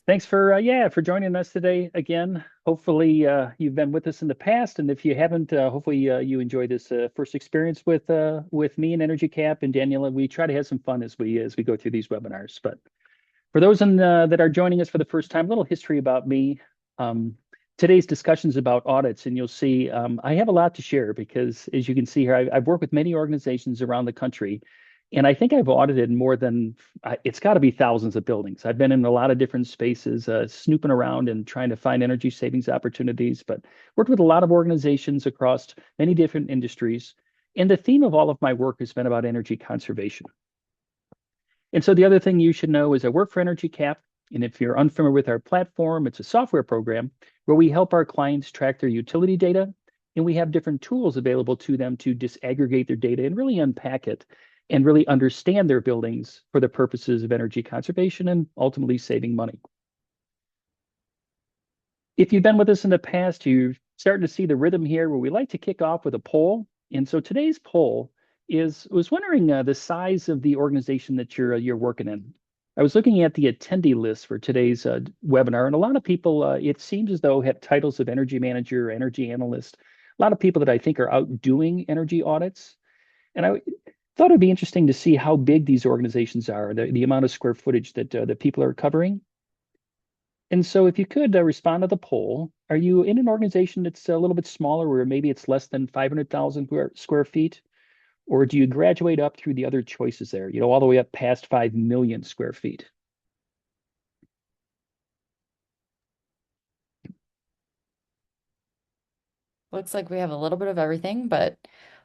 Thanks for for joining us today again. Hopefully you've been with us in the past, and if you haven't, hopefully you enjoy this first experience with me and Energy Cap and Daniela. We try to have some fun as we go through these webinars. But for those that are joining us for the first time, a little history about me. Um, Today's discussion is about audits, and you'll see I have a lot to share because, as you can see here, I've worked with many organizations around the country, and I think I've audited more than it's got to be thousands of buildings. I've been in a lot of different spaces, snooping around and trying to find energy savings opportunities, but worked with a lot of organizations across many different industries. And the theme of all of my work has been about energy conservation. And so the other thing you should know is I work for Energy Cap. And if you're unfamiliar with our platform, it's a software program where we help our clients track their utility data. And we have different tools available to them to disaggregate their data and really unpack it and really understand their buildings for the purposes of energy conservation and ultimately saving money. If you've been with us in the past, you're starting to see the rhythm here where we like to kick off with a poll. And so today's poll was wondering the size of the organization that you're working in. I was looking at the attendee list for today's webinar, and a lot of people, it seems as though, have titles of energy manager, energy analyst. A lot of people that I think are out doing energy audits. And I thought it'd be interesting to see how big these organizations are, the amount of square footage that people are covering. And so if you could respond to the poll, are you in an organization that's a little bit smaller where maybe it's less than 500,000 square feet? Or do you graduate up through the other choices there, all the way up past 5 million square feet? Looks like we have a little bit of everything, but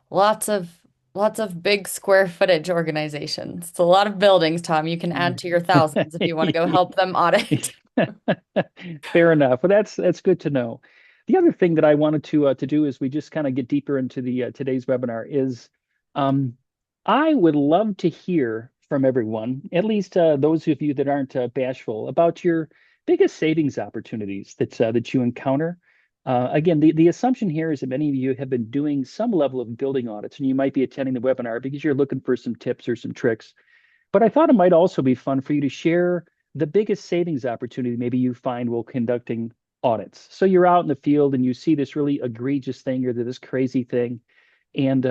lots of lots of big square footage organizations. It's a lot of buildings, Tom. You can add to your thousands if you want to go help them audit. Fair enough. Well, that's good to know. The other thing that I wanted to do is we just kind of get deeper into the today's webinar is um, I would love to hear from everyone, at least those of you that aren't bashful, about your biggest savings opportunities that you encounter. Again, the assumption here is that many of you have been doing some level of building audits, and you might be attending the webinar because you're looking for some tips or some tricks. But I thought it might also be fun for you to share the biggest savings opportunity maybe you find while conducting audits. So you're out in the field and you see this really egregious thing or this crazy thing. And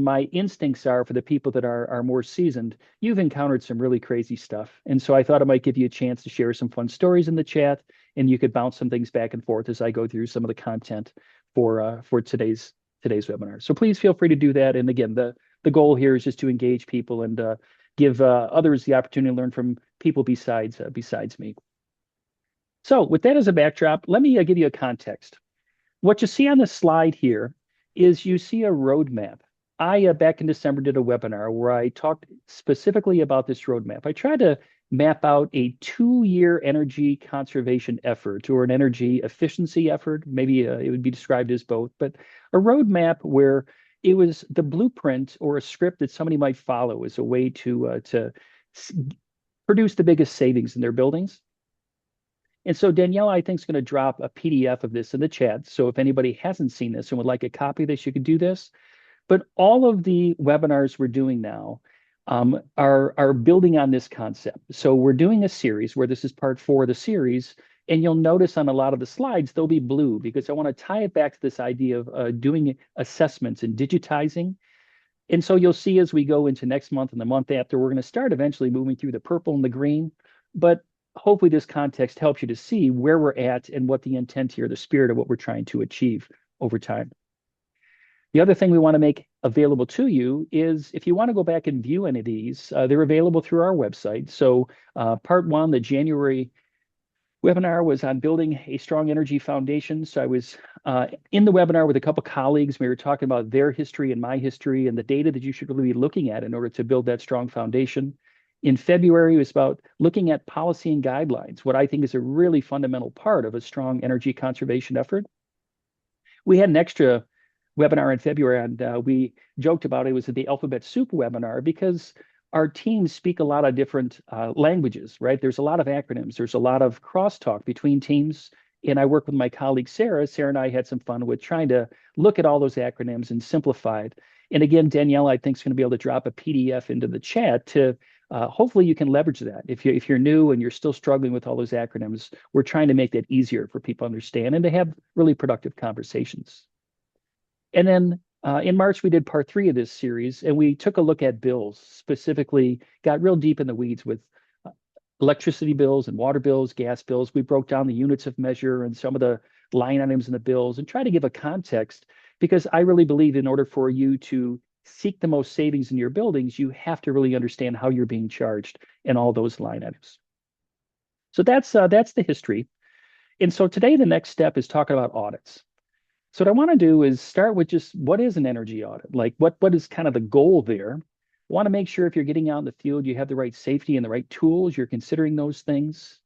my instincts are for the people that are more seasoned, you've encountered some really crazy stuff. And so I thought it might give you a chance to share some fun stories in the chat, and you could bounce some things back and forth as I go through some of the content for today's webinar. So please feel free to do that. And again, the goal here is just to engage people and give others the opportunity to learn from people besides me. So with that as a backdrop, let me give you a context. What you see on the slide here is you see a roadmap. I, back in December, did a webinar where I talked specifically about this roadmap. I tried to map out a 2-year energy conservation effort or an energy efficiency effort. Maybe it would be described as both, but a roadmap where it was the blueprint or a script that somebody might follow as a way to produce the biggest savings in their buildings. And so Danielle, I think, is going to drop a PDF of this in the chat. So if anybody hasn't seen this and would like a copy of this, you could do this. But all of the webinars we're doing now are building on this concept. So we're doing a series where this is part 4 of the series. And you'll notice on a lot of the slides, they'll be blue because I want to tie it back to this idea of doing assessments and digitizing. And so you'll see as we go into next month and the month after, we're going to start eventually moving through the purple and the green. But hopefully this context helps you to see where we're at and what the intent here, the spirit of what we're trying to achieve over time. The other thing we want to make available to you is if you want to go back and view any of these, they're available through our website. So part 1, the January webinar, was on building a strong energy foundation. So I was in the webinar with a couple colleagues. We were talking about their history and my history and the data that you should really be looking at in order to build that strong foundation. In February, it was about looking at policy and guidelines, what I think is a really fundamental part of a strong energy conservation effort. We had an extra webinar in February, and we joked about it was the alphabet soup webinar because our teams speak a lot of different languages, right? There's a lot of acronyms. There's a lot of crosstalk between teams. And I work with my colleague, Sarah. Sarah and I had some fun with trying to look at all those acronyms and simplify it. And again, Danielle, I think, is going to be able to drop a PDF into the chat to hopefully you can leverage that. If you're new and you're still struggling with all those acronyms, we're trying to make that easier for people to understand and to have really productive conversations. And then in March, we did part 3 of this series, and we took a look at bills, specifically got real deep in the weeds with uh, electricity bills and water bills, gas bills. We broke down the units of measure and some of the line items in the bills and try to give a context because I really believe in order for you to seek the most savings in your buildings, you have to really understand how you're being charged in all those line items. So that's the history. And so today the next step is talking about audits. So what I want to do is start with just what is an energy audit? Like what is kind of the goal there? I want to make sure if you're getting out in the field, you have the right safety and the right tools. You're considering those things.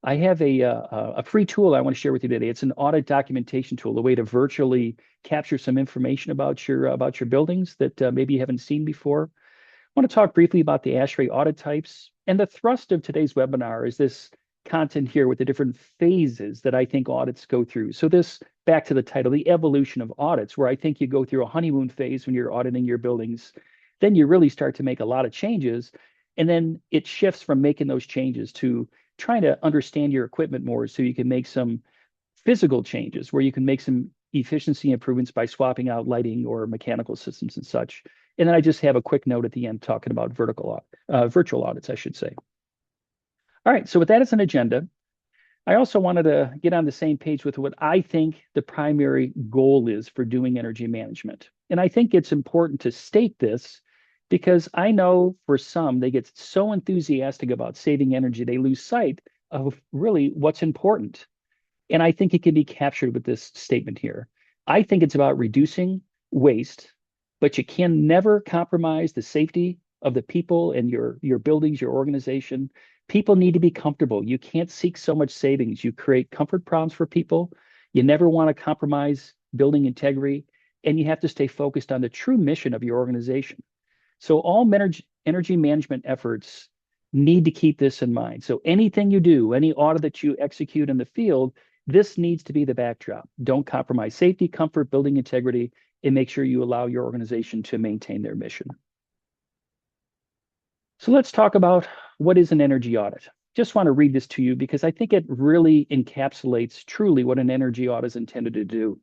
I have a free tool I want to share with you today. It's an audit documentation tool, a way to virtually capture some information about your buildings that maybe you haven't seen before. I want to talk briefly about the ASHRAE audit types. And the thrust of today's webinar is this content here with the different phases that I think audits go through. So this, back to the title, the evolution of audits, where I think you go through a honeymoon phase when you're auditing your buildings. Then you really start to make a lot of changes. And then it shifts from making those changes to trying to understand your equipment more so you can make some physical changes where you can make some efficiency improvements by swapping out lighting or mechanical systems and such. And then I just have a quick note at the end talking about virtual audits, I should say. All right, so with that as an agenda, I also wanted to get on the same page with what I think the primary goal is for doing energy management. And I think it's important to state this because I know for some, they get so enthusiastic about saving energy, they lose sight of really what's important. And I think it can be captured with this statement here. I think it's about reducing waste, but you can never compromise the safety of the people and your buildings, your organization. People need to be comfortable. You can't seek so much savings. You create comfort problems for people. You never want to compromise building integrity, and you have to stay focused on the true mission of your organization. So all energy management efforts need to keep this in mind. So anything you do, any audit that you execute in the field, this needs to be the backdrop. Don't compromise safety, comfort, building integrity, and make sure you allow your organization to maintain their mission. So let's talk about what is an energy audit. Just want to read this to you because I think it really encapsulates truly what an energy audit is intended to do.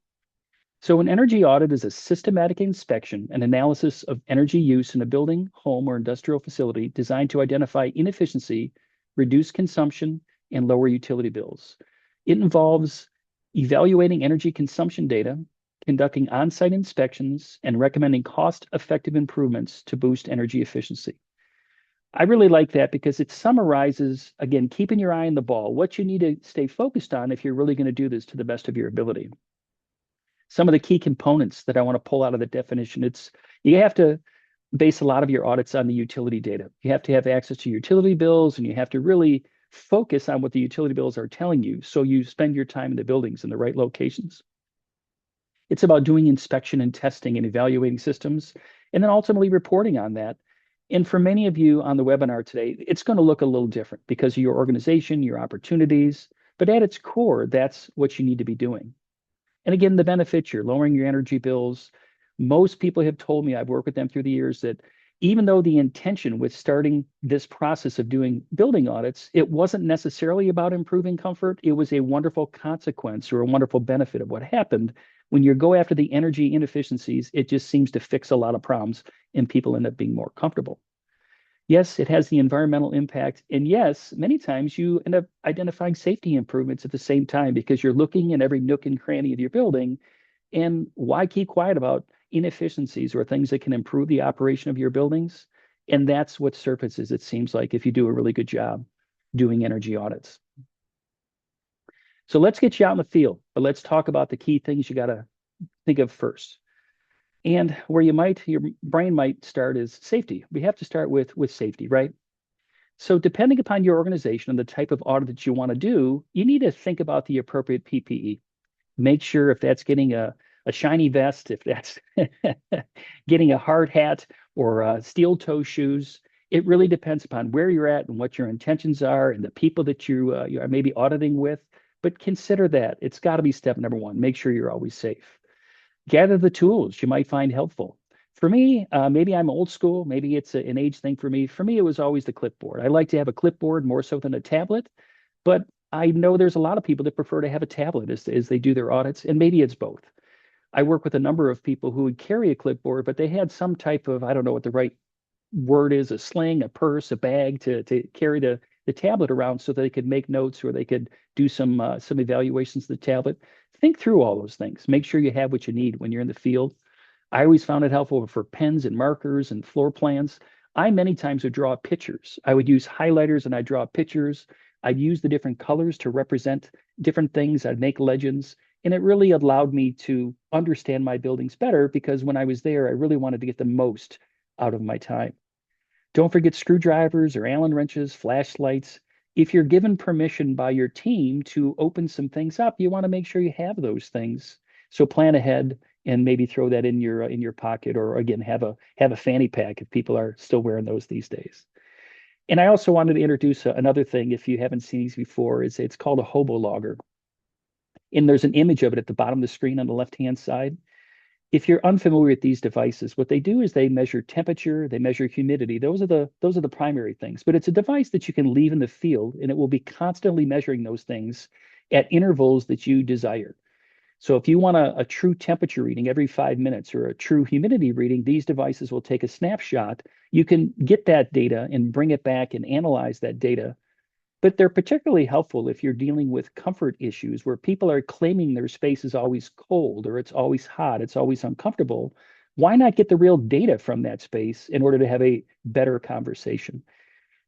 So an energy audit is a systematic inspection and analysis of energy use in a building, home, or industrial facility designed to identify inefficiency, reduce consumption, and lower utility bills. It involves evaluating energy consumption data, conducting on-site inspections, and recommending cost-effective improvements to boost energy efficiency. I really like that because it summarizes, again, keeping your eye on the ball, what you need to stay focused on if you're really going to do this to the best of your ability. Some of the key components that I want to pull out of the definition, it's you have to base a lot of your audits on the utility data. You have to have access to utility bills and you have to really focus on what the utility bills are telling you so you spend your time in the buildings in the right locations. It's about doing inspection and testing and evaluating systems and then ultimately reporting on that. And for many of you on the webinar today, it's going to look a little different because of your organization, your opportunities, but at its core, that's what you need to be doing. And again, the benefits, you're lowering your energy bills. Most people have told me, I've worked with them through the years, that even though the intention with starting this process of doing building audits, it wasn't necessarily about improving comfort. It was a wonderful consequence or a wonderful benefit of what happened. When you go after the energy inefficiencies, it just seems to fix a lot of problems and people end up being more comfortable. Yes, it has the environmental impact. And yes, many times you end up identifying safety improvements at the same time because you're looking in every nook and cranny of your building. And why keep quiet about inefficiencies or things that can improve the operation of your buildings? And that's what surfaces, it seems like, if you do a really good job doing energy audits. So let's get you out in the field, but let's talk about the key things you got to think of first. And where your brain might start is safety. We have to start with safety, right? So depending upon your organization and the type of audit that you want to do, you need to think about the appropriate PPE. Make sure if that's getting a shiny vest, if that's getting a hard hat or steel toe shoes, it really depends upon where you're at and what your intentions are and the people that you are maybe auditing with. But consider that. It's got to be step number one. Make sure you're always safe. Gather the tools you might find helpful. For me, maybe I'm old school. Maybe it's an age thing for me. For me, it was always the clipboard. I like to have a clipboard more so than a tablet, but I know there's a lot of people that prefer to have a tablet as they do their audits, and maybe it's both. I work with a number of people who would carry a clipboard, but they had some type of, I don't know what the right word is, a sling, a purse, a bag to carry the tablet around so that they could make notes or they could do some evaluations of the tablet. Think through all those things. Make sure you have what you need when you're in the field. I always found it helpful for pens and markers and floor plans. I many times would draw pictures. I would use highlighters and I'd draw pictures. I'd use the different colors to represent different things. I'd make legends. And it really allowed me to understand my buildings better because when I was there, I really wanted to get the most out of my time. Don't forget screwdrivers or Allen wrenches, flashlights. If you're given permission by your team to open some things up, you want to make sure you have those things. So plan ahead and maybe throw that in your pocket, or again have a fanny pack if people are still wearing those these days. And I also wanted to introduce another thing. If you haven't seen these before, is it's called a hobo logger, and there's an image of it at the bottom of the screen on the left hand side. If you're unfamiliar with these devices, what they do is they measure temperature, they measure humidity. Those are the primary things. But it's a device that you can leave in the field, and it will be constantly measuring those things at intervals that you desire. So if you want a true temperature reading every 5 minutes or a true humidity reading, these devices will take a snapshot. You can get that data and bring it back and analyze that data, but they're particularly helpful if you're dealing with comfort issues where people are claiming their space is always cold or it's always hot, it's always uncomfortable. Why not get the real data from that space in order to have a better conversation?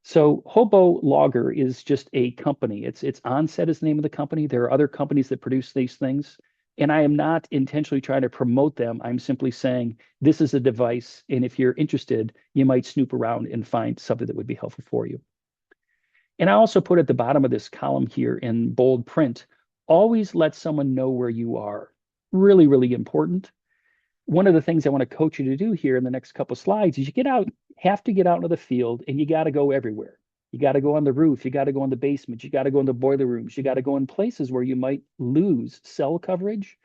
So Hobo Logger is just a company. It's Onset is the name of the company. There are other companies that produce these things. And I am not intentionally trying to promote them. I'm simply saying this is a device. And if you're interested, you might snoop around and find something that would be helpful for you. And I also put at the bottom of this column here in bold print, always let someone know where you are. Really, really important. One of the things I want to coach you to do here in the next couple of slides is you have to get out into the field, and you got to go everywhere. You got to go on the roof. You got to go in the basement. You got to go in the boiler rooms. You got to go in places where you might lose cell coverage.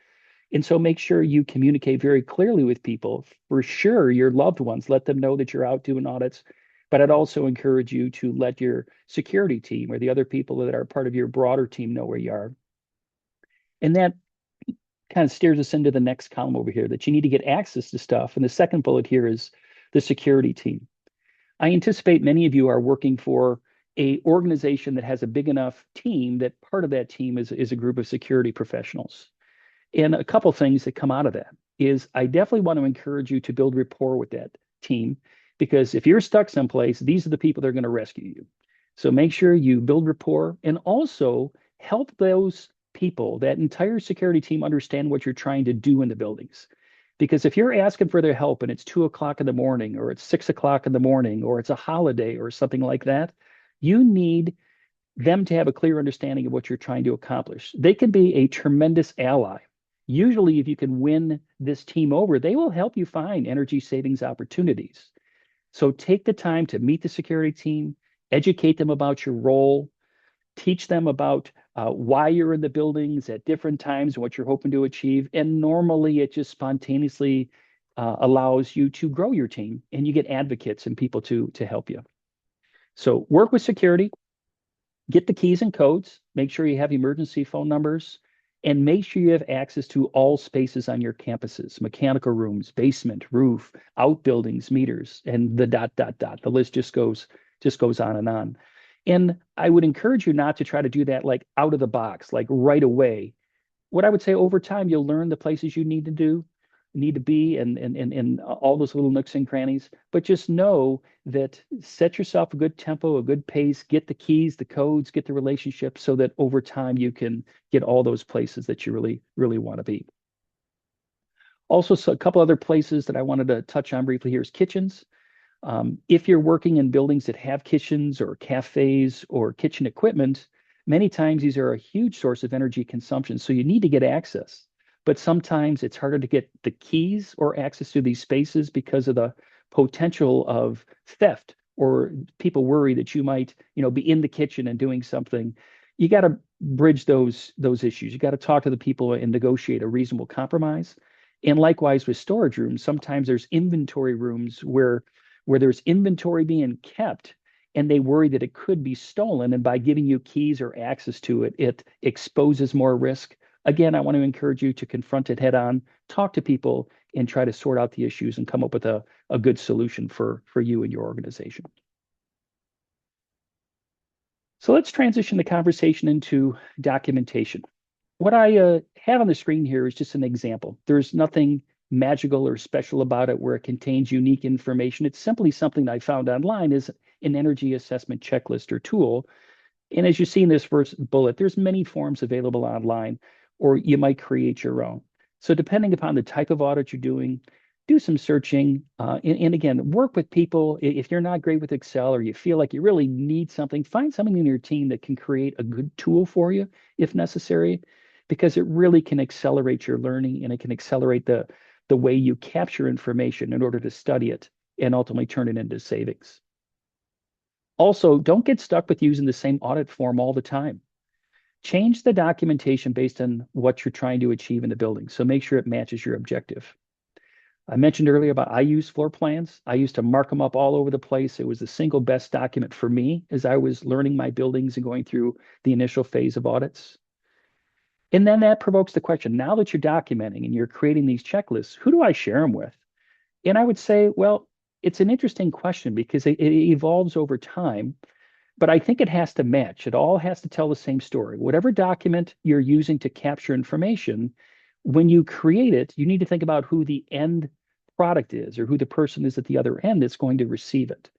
And so make sure you communicate very clearly with people. For sure, your loved ones, let them know that you're out doing audits. But I'd also encourage you to let your security team or the other people that are part of your broader team know where you are. And that kind of steers us into the next column over here, that you need to get access to stuff. And the second bullet here is the security team. I anticipate many of you are working for a organization that has a big enough team that part of that team is a group of security professionals. And a couple things that come out of that is I definitely want to encourage you to build rapport with that team, because if you're stuck someplace, these are the people that are going to rescue you. So make sure you build rapport and also help those people, that entire security team, understand what you're trying to do in the buildings. Because if you're asking for their help and it's 2 o'clock in the morning, or it's 6 o'clock in the morning, or it's a holiday or something like that, you need them to have a clear understanding of what you're trying to accomplish. They can be a tremendous ally. Usually, if you can win this team over, they will help you find energy savings opportunities. So take the time to meet the security team, educate them about your role, teach them about why you're in the buildings at different times, what you're hoping to achieve. And normally it just spontaneously allows you to grow your team, and you get advocates and people to help you. So work with security, get the keys and codes, make sure you have emergency phone numbers, and make sure you have access to all spaces on your campuses, mechanical rooms, basement, roof, outbuildings, meters, and the dot, dot, dot. The list just goes on and on. And I would encourage you not to try to do that like out of the box, like right away. What I would say, over time, you'll learn the places you need to be, and all those little nooks and crannies. But just know that set yourself a good tempo, a good pace, get the keys, the codes, get the relationships, so that over time you can get all those places that you really, really want to be. Also, so a couple other places that I wanted to touch on briefly here is kitchens. If you're working in buildings that have kitchens or cafes or kitchen equipment, many times these are a huge source of energy consumption. So you need to get access. But sometimes it's harder to get the keys or access to these spaces because of the potential of theft, or people worry that you might, be in the kitchen and doing something. You got to bridge those issues. You got to talk to the people and negotiate a reasonable compromise. And likewise with storage rooms, sometimes there's inventory rooms where there's inventory being kept and they worry that it could be stolen. And by giving you keys or access to it, it exposes more risk. Again, I want to encourage you to confront it head on, talk to people, and try to sort out the issues and come up with a good solution for you and your organization. So let's transition the conversation into documentation. What I have on the screen here is just an example. There's nothing magical or special about it where it contains unique information. It's simply something I found online as an energy assessment checklist or tool. And as you see in this first bullet, there's many forms available online, or you might create your own. So depending upon the type of audit you're doing, do some searching. And again, work with people. If you're not great with Excel or you feel like you really need something, find something in your team that can create a good tool for you if necessary, because it really can accelerate your learning and it can accelerate the way you capture information in order to study it and ultimately turn it into savings. Also, don't get stuck with using the same audit form all the time. Change the documentation based on what you're trying to achieve in the building. So make sure it matches your objective. I mentioned earlier about I use floor plans. I used to mark them up all over the place. It was the single best document for me as I was learning my buildings and going through the initial phase of audits. And then that provokes the question, now that you're documenting and you're creating these checklists, who do I share them with? And I would say, well, it's an interesting question because it evolves over time, but I think it has to match. It all has to tell the same story. Whatever document you're using to capture information, when you create it, you need to think about who the end product is or who the person is at the other end that's going to receive it.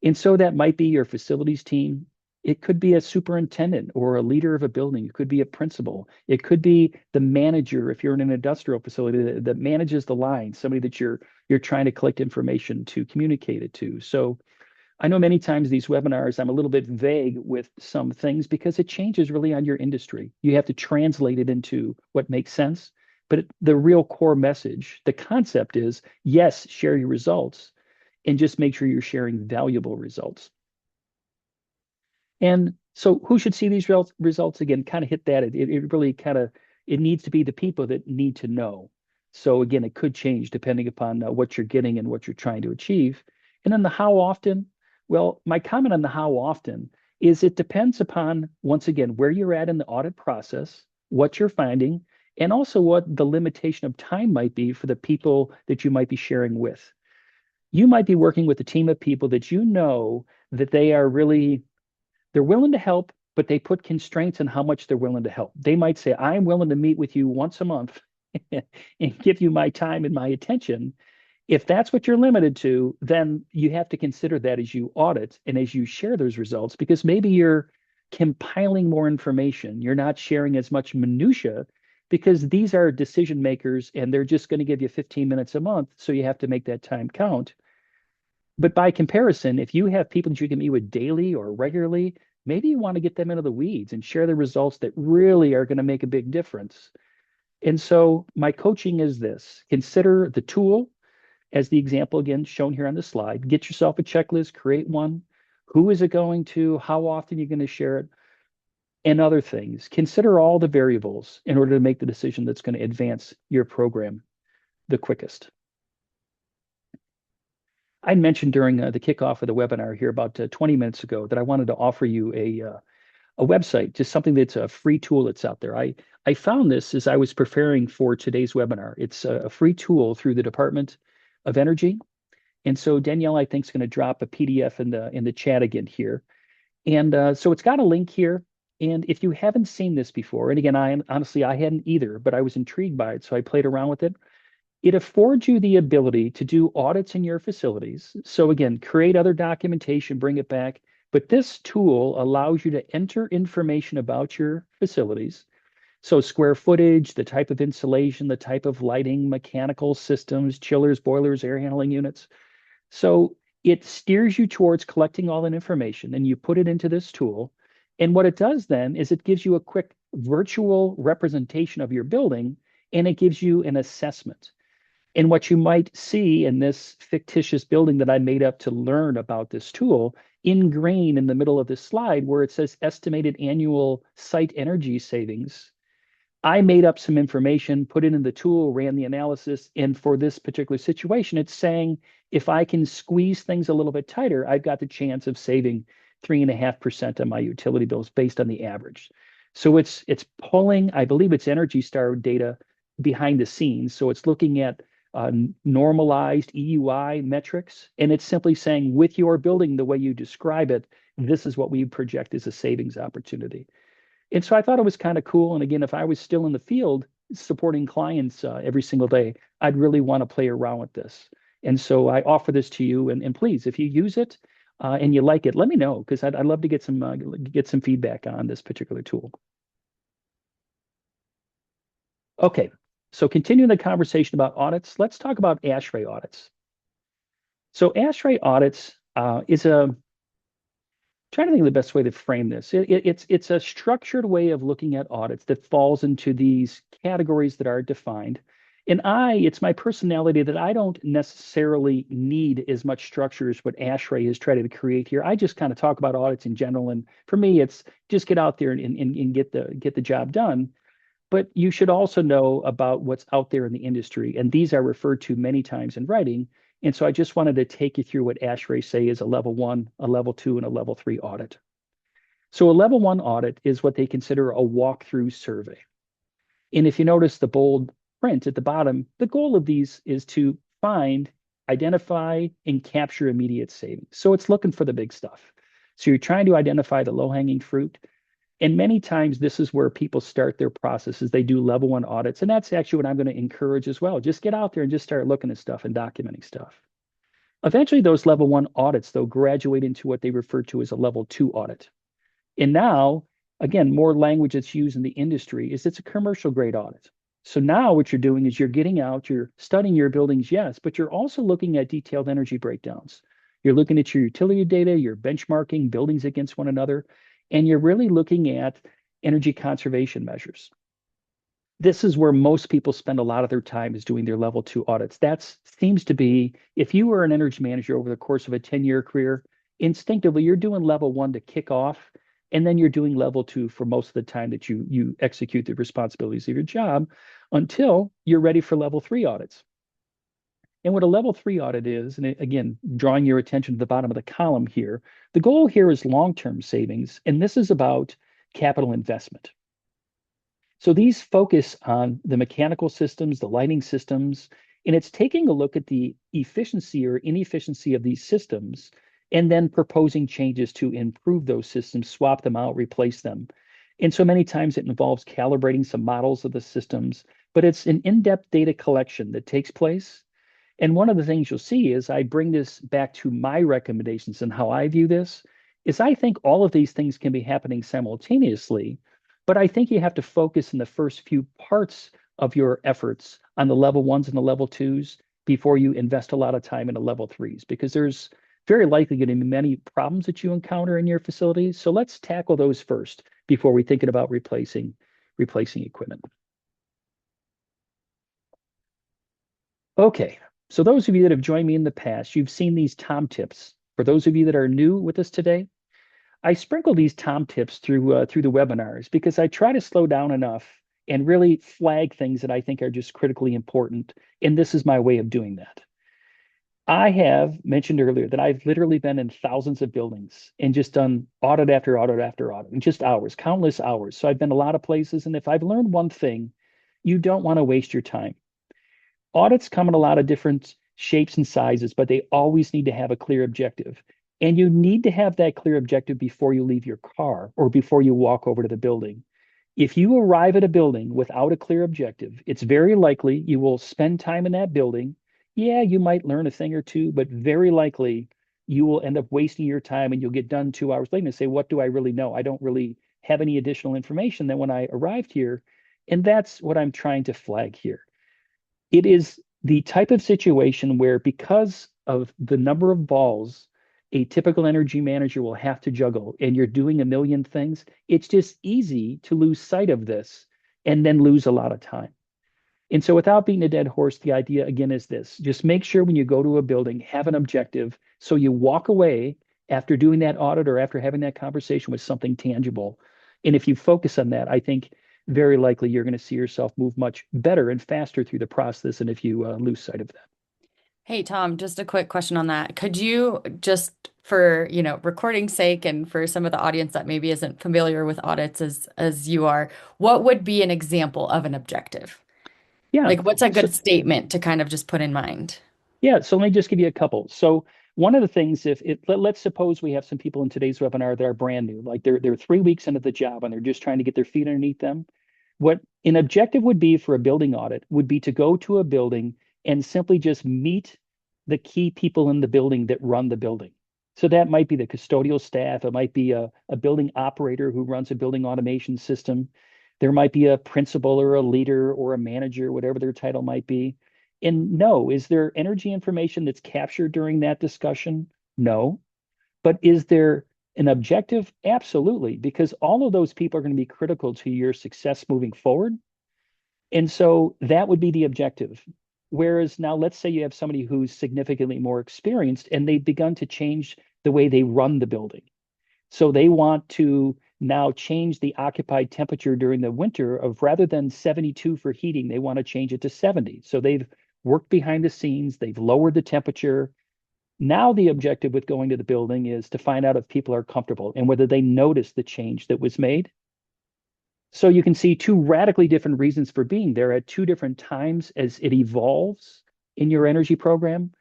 And so that might be your facilities team. It could be a superintendent or a leader of a building. It could be a principal. It could be the manager if you're in an industrial facility that manages the line, somebody that you're trying to collect information to communicate it to. So I know many times these webinars, I'm a little bit vague with some things because it changes really on your industry. You have to translate it into what makes sense. But the real core message, the concept is, yes, share your results and just make sure you're sharing valuable results. And so who should see these results? Again, kind of hit that. It really kind of, it needs to be the people that need to know. So again, it could change depending upon what you're getting and what you're trying to achieve. And then the how often, well, my comment on the how often is it depends upon, once again, where you're at in the audit process, what you're finding, and also what the limitation of time might be for the people that you might be sharing with. You might be working with a team of people that you know that they are really they're willing to help, but they put constraints on how much they're willing to help. They might say, I'm willing to meet with you once a month and give you my time and my attention. If that's what you're limited to, then you have to consider that as you audit and as you share those results, because maybe you're compiling more information. You're not sharing as much minutia because these are decision makers and they're just going to give you 15 minutes a month. So you have to make that time count. But by comparison, if you have people that you can meet with daily or regularly, maybe you want to get them into the weeds and share the results that really are going to make a big difference. And so my coaching is this: consider the tool as the example again shown here on the slide. Get yourself a checklist, create one. Who is it going to? How often are you going to share it? And other things. Consider all the variables in order to make the decision that's going to advance your program the quickest. I mentioned during the kickoff of the webinar here about 20 minutes ago that I wanted to offer you a website, just something that's a free tool that's out there. I found this as I was preparing for today's webinar. It's a free tool through the Department of Energy. And so Danielle, I think, is going to drop a PDF in the chat again here. And so it's got a link here. And if you haven't seen this before, and again, I hadn't either, but I was intrigued by it, so I played around with it. It affords you the ability to do audits in your facilities. So again, create other documentation, bring it back. But this tool allows you to enter information about your facilities. So square footage, the type of insulation, the type of lighting, mechanical systems, chillers, boilers, air handling units. So it steers you towards collecting all that information and you put it into this tool. And what it does then is it gives you a quick virtual representation of your building and it gives you an assessment. And what you might see in this fictitious building that I made up to learn about this tool, in green in the middle of this slide, where it says estimated annual site energy savings, I made up some information, put it in the tool, ran the analysis, and for this particular situation, it's saying if I can squeeze things a little bit tighter, I've got the chance of saving 3.5% on my utility bills based on the average. So it's pulling, I believe it's Energy Star data behind the scenes. So it's looking at normalized EUI metrics, and it's simply saying with your building the way you describe it, this is what we project as a savings opportunity. And so I thought it was kind of cool. And again, if I was still in the field supporting clients every single day, I'd really want to play around with this. And so I offer this to you. And please, if you use it and you like it, let me know because I'd love to get some feedback on this particular tool. Okay, so continuing the conversation about audits, let's talk about ASHRAE audits. So ASHRAE audits is a trying to think of the best way to frame this. It's a structured way of looking at audits that falls into these categories that are defined. And it's my personality that I don't necessarily need as much structure as what ASHRAE is trying to create here. I just kind of talk about audits in general. And for me, it's just get out there and get the job done. But you should also know about what's out there in the industry. And these are referred to many times in writing. And so I just wanted to take you through what ASHRAE say is a level one, a level two, and a level three audit. So a level one audit is what they consider a walkthrough survey. And if you notice the bold print at the bottom, the goal of these is to find, identify, and capture immediate savings. So it's looking for the big stuff. So you're trying to identify the low-hanging fruit. And many times this is where people start their processes. They do level one audits. And that's actually what I'm going to encourage as well. Just get out there and just start looking at stuff and documenting stuff. Eventually, those level one audits, though, graduate into what they refer to as a level two audit. And now, again, more language that's used in the industry is it's a commercial grade audit. So now what you're doing is you're getting out, you're studying your buildings, yes, but you're also looking at detailed energy breakdowns. You're looking at your utility data, you're benchmarking buildings against one another, and you're really looking at energy conservation measures. This is where most people spend a lot of their time is doing their level two audits. That seems to be, if you were an energy manager over the course of a 10-year career, instinctively you're doing level one to kick off, and then you're doing level two for most of the time that you execute the responsibilities of your job until you're ready for level three audits. And what a level three audit is, and again, drawing your attention to the bottom of the column here, the goal here is long-term savings, and this is about capital investment. So these focus on the mechanical systems, the lighting systems, and it's taking a look at the efficiency or inefficiency of these systems and then proposing changes to improve those systems, swap them out, replace them. And so many times it involves calibrating some models of the systems, but it's an in-depth data collection that takes place. And one of the things you'll see is I bring this back to my recommendations and how I view this is I think all of these things can be happening simultaneously, but I think you have to focus in the first few parts of your efforts on the level ones and the level twos before you invest a lot of time in the level threes, because there's very likely going to be many problems that you encounter in your facilities. So let's tackle those first before we thinking about replacing equipment. Okay, so those of you that have joined me in the past, you've seen these Tom tips. For those of you that are new with us today, I sprinkle these Tom tips through the webinars because I try to slow down enough and really flag things that I think are just critically important. And this is my way of doing that. I have mentioned earlier that I've literally been in thousands of buildings and just done audit after audit after audit in just hours, countless hours. So I've been a lot of places. And if I've learned one thing, you don't want to waste your time. Audits come in a lot of different shapes and sizes, but they always need to have a clear objective. And you need to have that clear objective before you leave your car or before you walk over to the building. If you arrive at a building without a clear objective, it's very likely you will spend time in that building. Yeah, you might learn a thing or two, but very likely you will end up wasting your time and you'll get done 2 hours later and say, what do I really know? I don't really have any additional information than when I arrived here. And that's what I'm trying to flag here. It is the type of situation where, because of the number of balls a typical energy manager will have to juggle, and you're doing a million things, it's just easy to lose sight of this and then lose a lot of time. And so, without beating a dead horse, the idea again is this: just make sure when you go to a building, have an objective so you walk away after doing that audit or after having that conversation with something tangible. And if you focus on that, I think very likely you're going to see yourself move much better and faster through the process than if you lose sight of that. Hey, Tom, just a quick question on that. Could you just for, recording's sake and for some of the audience that maybe isn't familiar with audits as you are, what would be an example of an objective? Yeah. Like what's a So good statement to kind of just put in mind? Yeah, so let me just give you a couple. So one of the things, if it let's suppose we have some people in today's webinar that are brand new, like they're 3 weeks into the job and they're just trying to get their feet underneath them. What an objective would be for a building audit would be to go to a building and simply just meet the key people in the building that run the building. So that might be the custodial staff, it might be a building operator who runs a building automation system. There might be a principal or a leader or a manager, whatever their title might be. And no, is there energy information that's captured during that discussion? No. But is there an objective? Absolutely, because all of those people are going to be critical to your success moving forward. And so that would be the objective. Whereas now, let's say you have somebody who's significantly more experienced and they've begun to change the way they run the building. So they want to now change the occupied temperature during the winter of rather than 72 for heating, they want to change it to 70. So they've worked behind the scenes, they've lowered the temperature. Now the objective with going to the building is to find out if people are comfortable and whether they notice the change that was made. So you can see two radically different reasons for being there at two different times as it evolves in your energy program.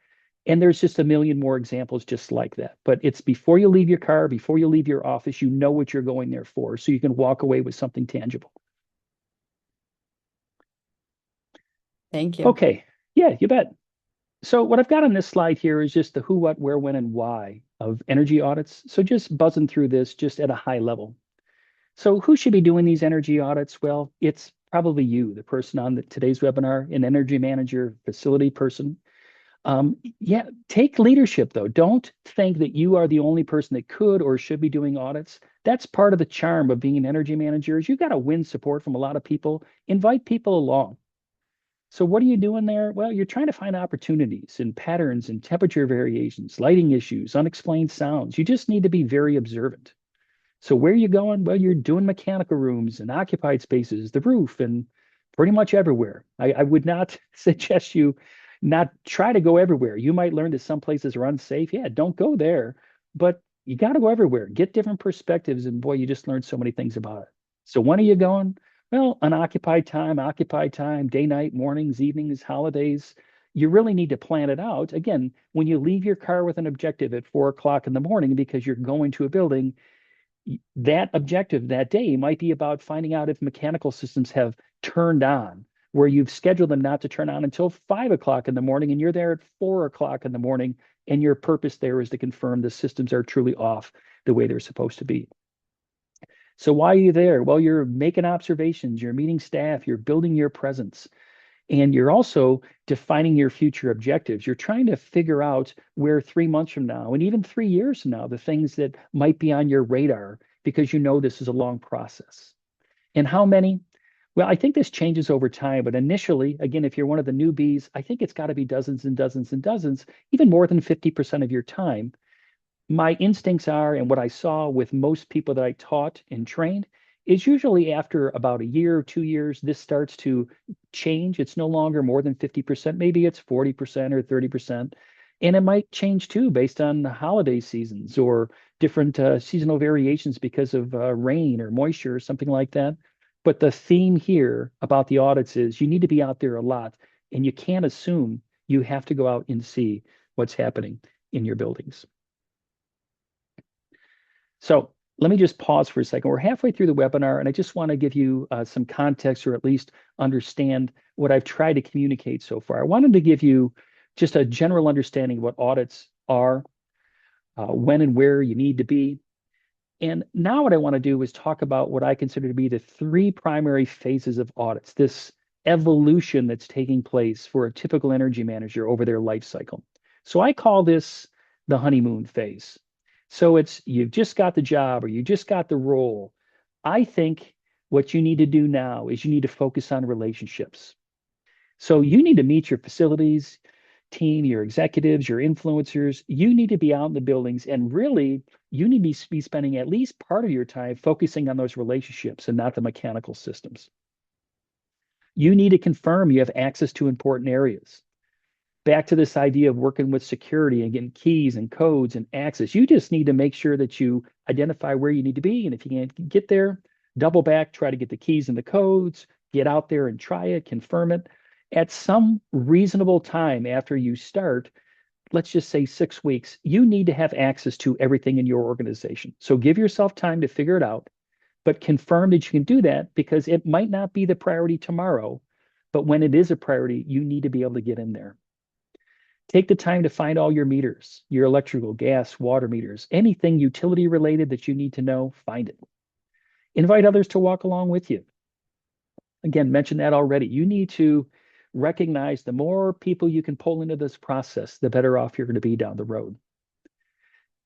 And there's just a million more examples just like that. But it's before you leave your car, before you leave your office, you know what you're going there for. So you can walk away with something tangible. Thank you. Okay. Yeah, you bet. So what I've got on this slide here is just the who, what, where, when, and why of energy audits. So just buzzing through this just at a high level. So who should be doing these energy audits? Well, it's probably you, the person on today's webinar, an energy manager, facility person. Yeah, take leadership though. Don't think that you are the only person that could or should be doing audits. That's part of the charm of being an energy manager is you got to win support from a lot of people. Invite people along. So what are you doing there? Well, you're trying to find opportunities and patterns and temperature variations, lighting issues, unexplained sounds. You just need to be very observant. So where are you going? Well, you're doing mechanical rooms and occupied spaces, the roof, and pretty much everywhere. I would not suggest you not try to go everywhere. You might learn that some places are unsafe. Yeah, don't go there. But you got to go everywhere. Get different perspectives, and boy, you just learn so many things about it. So when are you going? Well, occupied time, day, night, mornings, evenings, holidays. You really need to plan it out. Again, when you leave your car with an objective at 4 o'clock in the morning because you're going to a building, that objective that day might be about finding out if mechanical systems have turned on, where you've scheduled them not to turn on until 5 o'clock in the morning, and you're there at 4 o'clock in the morning, and your purpose there is to confirm the systems are truly off the way they're supposed to be. So why are you there? Well, you're making observations, you're meeting staff, you're building your presence, and you're also defining your future objectives. You're trying to figure out where 3 months from now, and even 3 years from now, the things that might be on your radar, because you know this is a long process. And how many? Well, I think this changes over time, but initially, again, if you're one of the newbies, I think it's got to be dozens and dozens and dozens, even more than 50% of your time. My instincts are, and what I saw with most people that I taught and trained, is usually after about a year or 2 years, this starts to change. It's no longer more than 50%. Maybe it's 40% or 30%. And it might change too based on the holiday seasons or different seasonal variations because of rain or moisture or something like that. But the theme here about the audits is you need to be out there a lot, and you can't assume you have to go out and see what's happening in your buildings. So let me just pause for a second. We're halfway through the webinar, and I just want to give you some context or at least understand what I've tried to communicate so far. I wanted to give you just a general understanding of what audits are, when and where you need to be. And now what I want to do is talk about what I consider to be the three primary phases of audits, this evolution that's taking place for a typical energy manager over their life cycle. So I call this the honeymoon phase. So it's you've just got the job or you just got the role. I think what you need to do now is you need to focus on relationships. So you need to meet your facilities. team, your executives, your influencers, you need to be out in the buildings and really you need to be spending at least part of your time focusing on those relationships and not the mechanical systems. You need to confirm you have access to important areas. Back to this idea of working with security and getting keys and codes and access. You just need to make sure that you identify where you need to be. And if you can't get there, double back, try to get the keys and the codes, get out there and try it, confirm it. At some reasonable time after you start, let's just say 6 weeks, you need to have access to everything in your organization. So give yourself time to figure it out, but confirm that you can do that because it might not be the priority tomorrow. But when it is a priority, you need to be able to get in there. Take the time to find all your meters, your electrical, gas, water meters, anything utility related that you need to know, find it. Invite others to walk along with you. Again, mentioned that already. You need to recognize the more people you can pull into this process, the better off you're going to be down the road.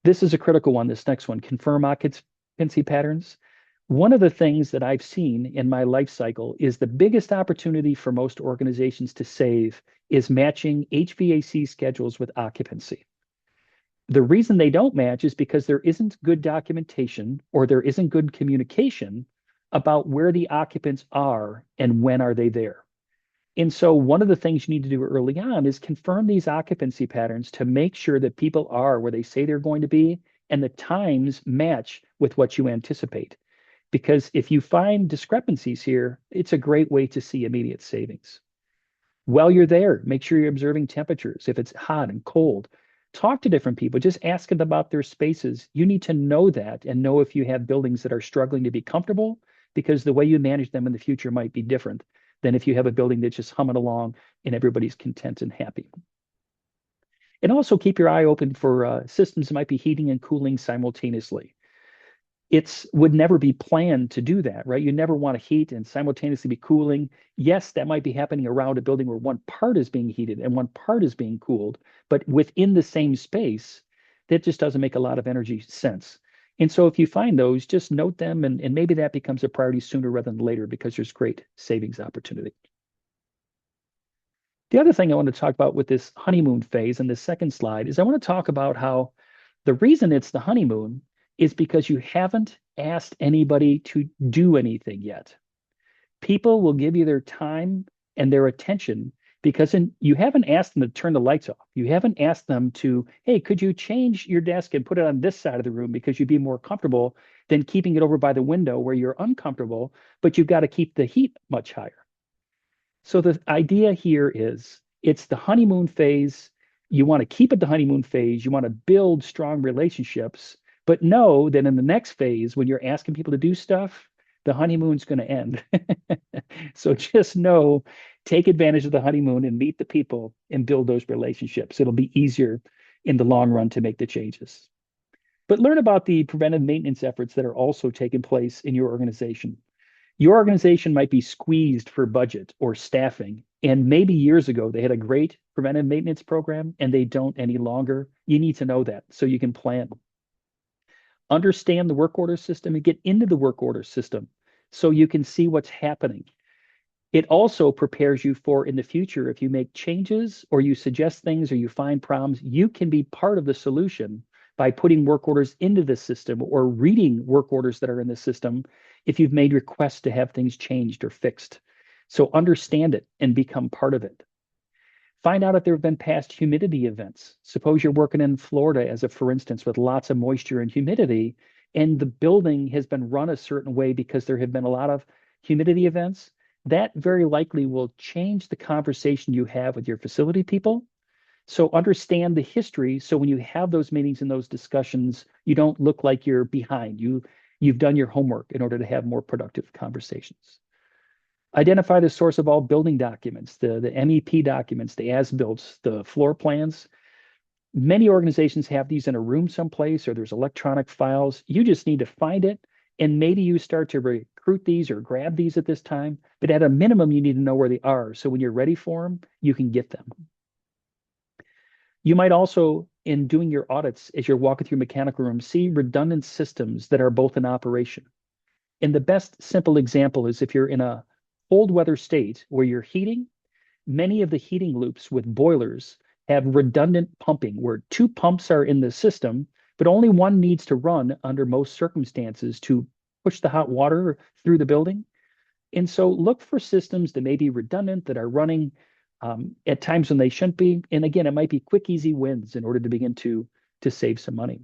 This is a critical one, this next one, confirm occupancy patterns. One of the things that I've seen in my life cycle is the biggest opportunity for most organizations to save is matching HVAC schedules with occupancy. The reason they don't match is because there isn't good documentation or there isn't good communication about where the occupants are and when are they there. And so one of the things you need to do early on is confirm these occupancy patterns to make sure that people are where they say they're going to be and the times match with what you anticipate. Because if you find discrepancies here, it's a great way to see immediate savings. While you're there, make sure you're observing temperatures. If it's hot and cold, talk to different people. Just ask them about their spaces. You need to know that and know if you have buildings that are struggling to be comfortable, because the way you manage them in the future might be different than if you have a building that's just humming along and everybody's content and happy. And also keep your eye open for systems that might be heating and cooling simultaneously. It's would never be planned to do that, right? You never want to heat and simultaneously be cooling. Yes, that might be happening around a building where one part is being heated and one part is being cooled, but within the same space, that just doesn't make a lot of energy sense. And so if you find those, just note them and maybe that becomes a priority sooner rather than later because there's great savings opportunity. The other thing I want to talk about with this honeymoon phase in the second slide is I want to talk about how the reason it's the honeymoon is because you haven't asked anybody to do anything yet. People will give you their time and their attention because you haven't asked them to turn the lights off. You haven't asked them to, hey, could you change your desk and put it on this side of the room because you'd be more comfortable than keeping it over by the window where you're uncomfortable, but you've got to keep the heat much higher. So the idea here is it's the honeymoon phase. You want to keep it the honeymoon phase. You want to build strong relationships, but know that in the next phase, when you're asking people to do stuff, the honeymoon's going to end. So just know, take advantage of the honeymoon and meet the people and build those relationships. It'll be easier in the long run to make the changes. But learn about the preventive maintenance efforts that are also taking place in your organization. Your organization might be squeezed for budget or staffing, and maybe years ago they had a great preventive maintenance program and they don't any longer. You need to know that so you can plan. Understand the work order system and get into the work order system so you can see what's happening. It also prepares you for in the future, if you make changes or you suggest things or you find problems, you can be part of the solution by putting work orders into the system or reading work orders that are in the system if you've made requests to have things changed or fixed. So understand it and become part of it. Find out if there have been past humidity events. Suppose you're working in Florida, as a for instance, with lots of moisture and humidity, and the building has been run a certain way because there have been a lot of humidity events. That very likely will change the conversation you have with your facility people. So understand the history. So when you have those meetings and those discussions, you don't look like you're behind. You've done your homework in order to have more productive conversations. Identify the source of all building documents, the MEP documents, the as-builts, the floor plans. Many organizations have these in a room someplace, or there's electronic files. You just need to find it, and maybe you start to recruit these or grab these at this time, but at a minimum, you need to know where they are. So when you're ready for them, you can get them. You might also, in doing your audits, as you're walking through mechanical rooms, see redundant systems that are both in operation. And the best simple example is if you're in a cold weather state where you're heating, many of the heating loops with boilers have redundant pumping where two pumps are in the system, but only one needs to run under most circumstances to push the hot water through the building. And so look for systems that may be redundant, that are running at times when they shouldn't be. And again, it might be quick, easy wins in order to begin to save some money.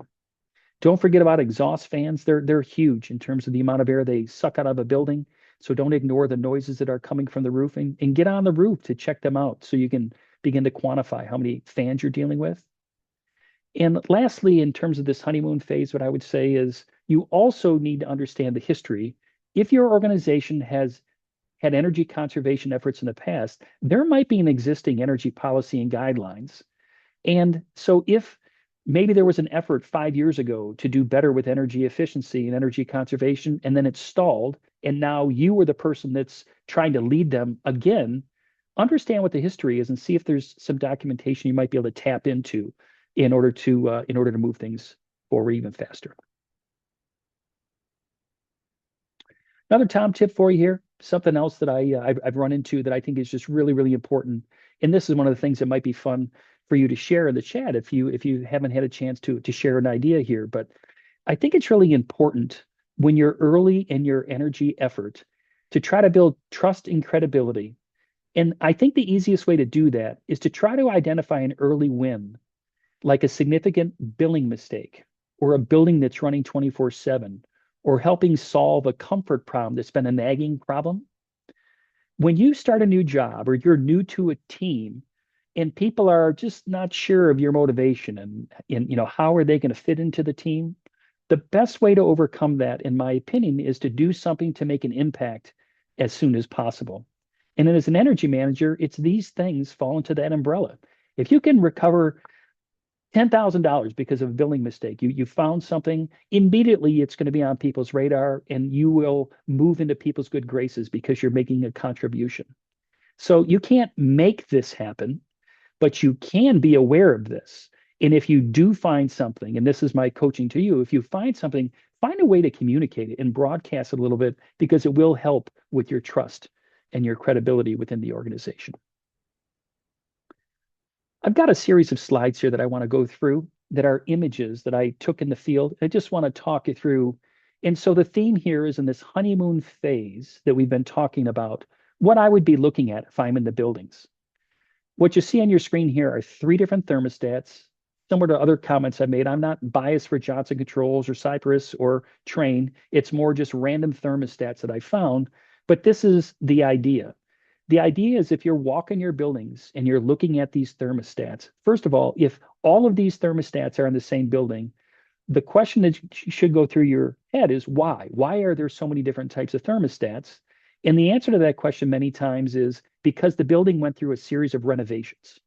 Don't forget about exhaust fans. They're huge in terms of the amount of air they suck out of a building. So don't ignore the noises that are coming from the roof, and get on the roof to check them out so you can begin to quantify how many fans you're dealing with. And lastly, in terms of this honeymoon phase, what I would say is you also need to understand the history. If your organization has had energy conservation efforts in the past, there might be an existing energy policy and guidelines. And so if maybe there was an effort 5 years ago to do better with energy efficiency and energy conservation, and then it stalled, and now you were the person that's trying to lead them again, understand what the history is and see if there's some documentation you might be able to tap into in order to move things forward even faster. Another Tom tip for you here, something else that I've run into that I think is just really, really important. And this is one of the things that might be fun for you to share in the chat if you haven't had a chance to share an idea here. But I think it's really important when you're early in your energy effort to try to build trust and credibility. And I think the easiest way to do that is to try to identify an early win, like a significant billing mistake or a building that's running 24/7 or helping solve a comfort problem that's been a nagging problem. When you start a new job or you're new to a team and people are just not sure of your motivation and how are they going to fit into the team, the best way to overcome that, in my opinion, is to do something to make an impact as soon as possible. And then as an energy manager, it's these things fall into that umbrella. If you can recover $10,000 because of a billing mistake. You found something, immediately it's going to be on people's radar and you will move into people's good graces because you're making a contribution. So you can't make this happen, but you can be aware of this. And if you do find something, and this is my coaching to you, if you find something, find a way to communicate it and broadcast it a little bit because it will help with your trust and your credibility within the organization. I've got a series of slides here that I want to go through that are images that I took in the field. I just want to talk you through. And so the theme here is in this honeymoon phase that we've been talking about, what I would be looking at if I'm in the buildings. What you see on your screen here are three different thermostats. Similar to other comments I've made, I'm not biased for Johnson Controls or Cypress or Trane. It's more just random thermostats that I found. But this is the idea. The idea is if you're walking your buildings and you're looking at these thermostats, first of all, if all of these thermostats are in the same building, the question that should go through your head is why? Why are there so many different types of thermostats? And the answer to that question many times is because the building went through a series of renovations.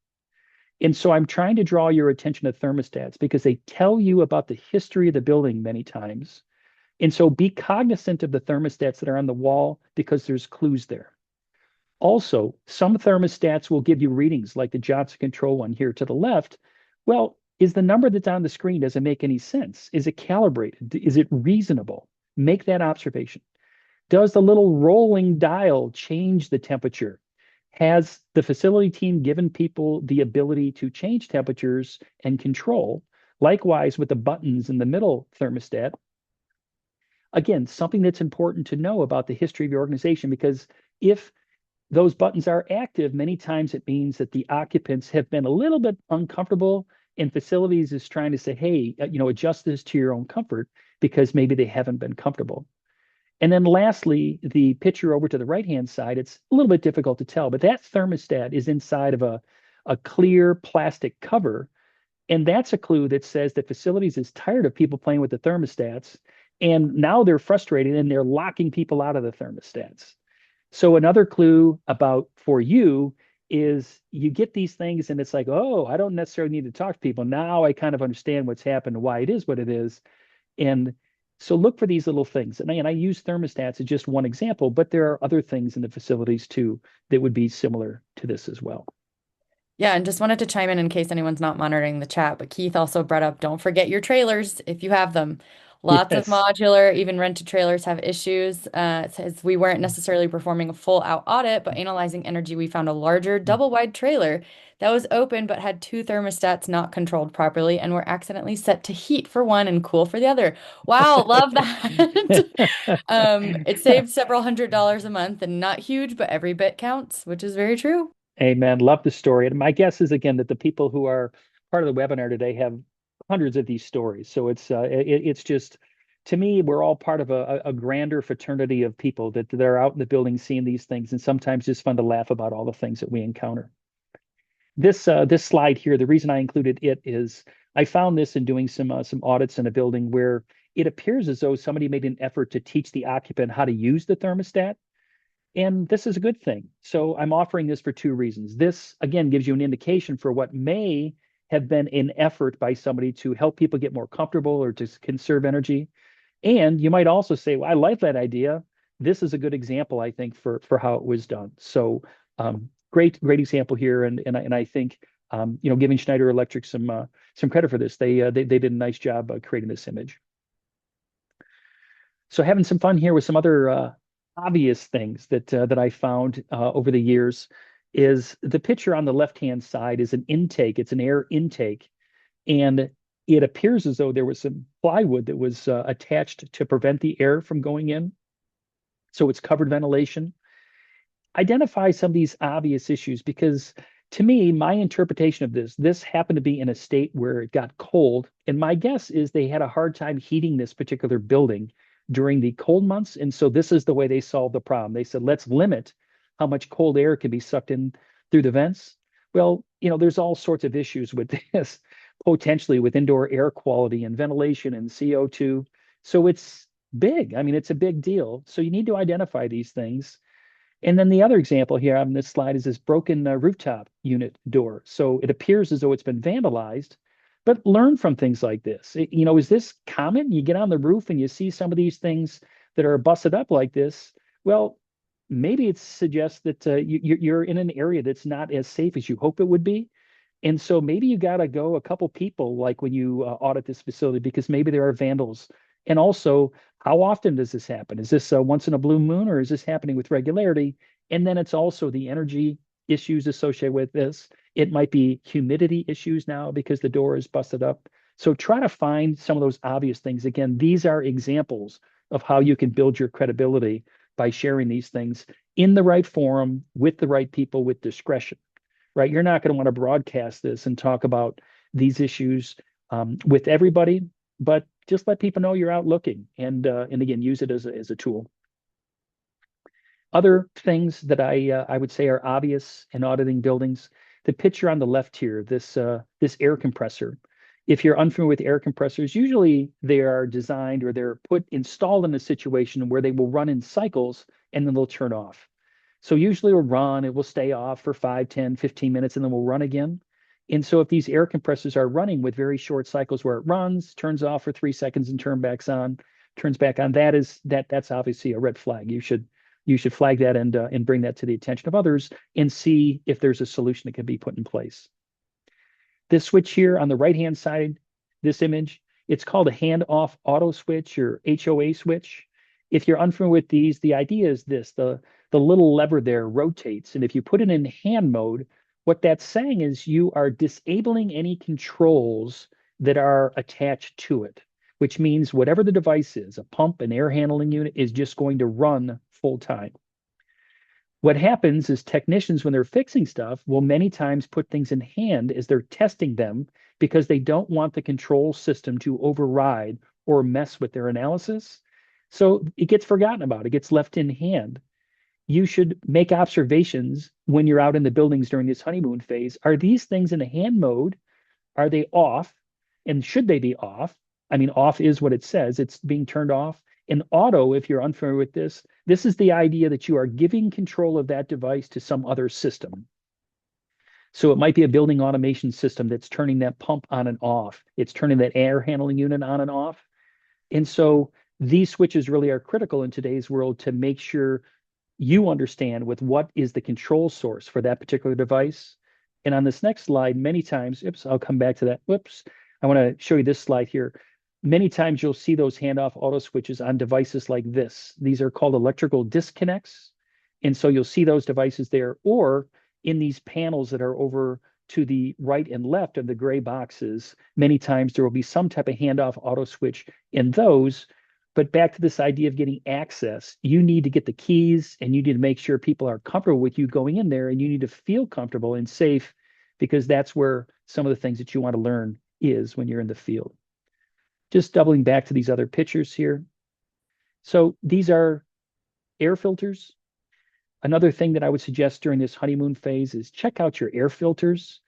And so I'm trying to draw your attention to thermostats because they tell you about the history of the building many times. And so be cognizant of the thermostats that are on the wall because there's clues there. Also, some thermostats will give you readings like the Johnson Control one here to the left. Well, is the number that's on the screen, does it make any sense? Is it calibrated? Is it reasonable? Make that observation. Does the little rolling dial change the temperature? Has the facility team given people the ability to change temperatures and control? Likewise, with the buttons in the middle thermostat, again, something that's important to know about the history of your organization, because if those buttons are active, many times it means that the occupants have been a little bit uncomfortable and facilities is trying to say, hey, adjust this to your own comfort because maybe they haven't been comfortable. And then lastly, the picture over to the right-hand side, it's a little bit difficult to tell, but that thermostat is inside of a clear plastic cover. And that's a clue that says that facilities is tired of people playing with the thermostats. And now they're frustrated and they're locking people out of the thermostats. So another clue about for you is you get these things and it's like, oh, I don't necessarily need to talk to people. Now I kind of understand what's happened, why it is what it is. And so look for these little things. And I use thermostats as just one example, but there are other things in the facilities too that would be similar to this as well. Yeah, and just wanted to chime in case anyone's not monitoring the chat, but Keith also brought up don't forget your trailers if you have them. Lots of Yes. modular, even rented trailers have issues. It says we weren't necessarily performing a full out audit, but analyzing energy, we found a larger double wide trailer that was open but had two thermostats not controlled properly and were accidentally set to heat for one and cool for the other. Wow, love that. It saved several $100s a month and not huge, but every bit counts, which is very true. Amen. Love the story. And my guess is again that the people who are part of the webinar today have hundreds of these stories. So it's just to me, we're all part of a grander fraternity of people that are out in the building seeing these things, and sometimes just fun to laugh about all the things that we encounter. This slide here, the reason I included it is I found this in doing some audits in a building where it appears as though somebody made an effort to teach the occupant how to use the thermostat. And this is a good thing. So I'm offering this for two reasons. This, again, gives you an indication for what may have been an effort by somebody to help people get more comfortable or to conserve energy. And you might also say, well, I like that idea. This is a good example, I think, for how it was done. So great example here. And I think giving Schneider Electric some credit for this. They did a nice job creating this image. So having some fun here with some other obvious things that I found over the years is the picture on the left-hand side is an intake. It's an air intake, and it appears as though there was some plywood that was attached to prevent the air from going in. So it's covered ventilation. Identify some of these obvious issues because to me, my interpretation of this happened to be in a state where it got cold. And my guess is they had a hard time heating this particular building during the cold months. And so this is the way they solved the problem. They said, let's limit how much cold air can be sucked in through the vents. Well, there's all sorts of issues with this, potentially with indoor air quality and ventilation and CO2. So it's big. I mean, it's a big deal. So you need to identify these things. And then the other example here on this slide is this broken rooftop unit door. So it appears as though it's been vandalized, but learn from things like this. Is this common? You get on the roof and you see some of these things that are busted up like this. Well, maybe it suggests that you're in an area that's not as safe as you hope it would be. And so maybe you got to go a couple people like when you audit this facility because maybe there are vandals. And also, how often does this happen? Is this once in a blue moon or is this happening with regularity? And then it's also the energy issues associated with this. It might be humidity issues now because the door is busted up. So try to find some of those obvious things. Again, these are examples of how you can build your credibility by sharing these things in the right forum with the right people with discretion, right? You're not going to want to broadcast this and talk about these issues with everybody, but just let people know you're out looking and again, use it as a tool. Other things that I would say are obvious in auditing buildings, the picture on the left here, this air compressor. If you're unfamiliar with air compressors, usually they are designed or they're installed in a situation where they will run in cycles and then they'll turn off. So usually it'll run, it will stay off for 5, 10, 15 minutes, and then we'll run again. And so if these air compressors are running with very short cycles where it runs, turns off for 3 seconds and turns back on, that's obviously a red flag. You should flag that and bring that to the attention of others and see if there's a solution that can be put in place. This switch here on the right-hand side, this image, it's called a hand-off auto switch or HOA switch. If you're unfamiliar with these, the idea is this, the little lever there rotates. And if you put it in hand mode, what that's saying is you are disabling any controls that are attached to it, which means whatever the device is, a pump, an air handling unit, is just going to run full time. What happens is technicians, when they're fixing stuff, will many times put things in hand as they're testing them because they don't want the control system to override or mess with their analysis. So it gets forgotten about, it gets left in hand. You should make observations when you're out in the buildings during this honeymoon phase. Are these things in a hand mode? Are they off? And should they be off? I mean, off is what it says. It's being turned off. In auto, if you're unfamiliar with this is the idea that you are giving control of that device to some other system. So it might be a building automation system that's turning that pump on and off. It's turning that air handling unit on and off. And so these switches really are critical in today's world to make sure you understand with what is the control source for that particular device. And on this next slide, many times, I'll come back to that. Whoops. I want to show you this slide here. Many times you'll see those handoff auto switches on devices like this. These are called electrical disconnects. And so you'll see those devices there, or in these panels that are over to the right and left of the gray boxes. Many times there will be some type of handoff auto switch in those. But back to this idea of getting access, you need to get the keys and you need to make sure people are comfortable with you going in there, and you need to feel comfortable and safe, because that's where some of the things that you want to learn is when you're in the field. Just doubling back to these other pictures here. So these are air filters. Another thing that I would suggest during this honeymoon phase is check out your air filters.